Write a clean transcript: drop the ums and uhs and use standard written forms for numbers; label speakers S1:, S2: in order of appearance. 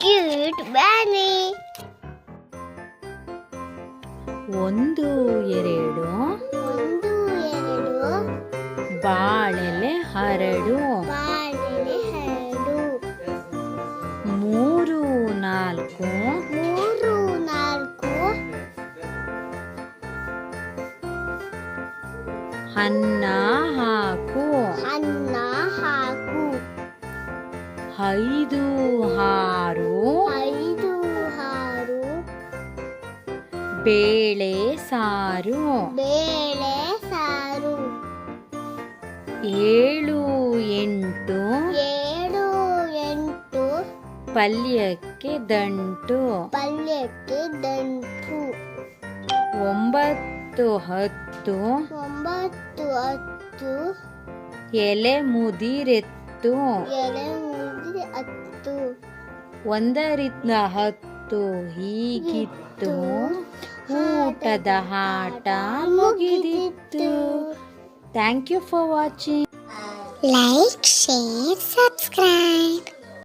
S1: Cute ಬ್ಯಾನಿ.
S2: 1 2
S1: 1 2
S2: ಬಾಳೆಲೆ ಹರಡು.
S1: ಬಾಳೆಲೆ ಹರಡು.
S2: 3 4
S1: 3 4
S2: ಅನ್ನ ಹಾಕು.
S1: ಅನ್ನ ಹಾಕು.
S2: 5 6
S1: 5 6
S2: ಬೇಳೆ ಸಾರು.
S1: ಬೇಳೆ ಸಾರು.
S2: 7 8
S1: 7 8
S2: ಪಲ್ಯಕ್ಕೆ ದಂಟು.
S1: ಪಲ್ಯಕ್ಕೆ ದಂಟು.
S2: 9 10
S1: 9 10
S2: ಎಲೆ ಮುದಿರೆತ್ತು.
S1: ಎಲೆ ಮುದ್ರೆ 10
S2: 1ರಿಂದ 10 ಹೀಗಿತ್ತು ಊಟದ ಆಟ ಮುಗಿದಿತ್ತು. Thank you for watching.
S1: Like, share, subscribe.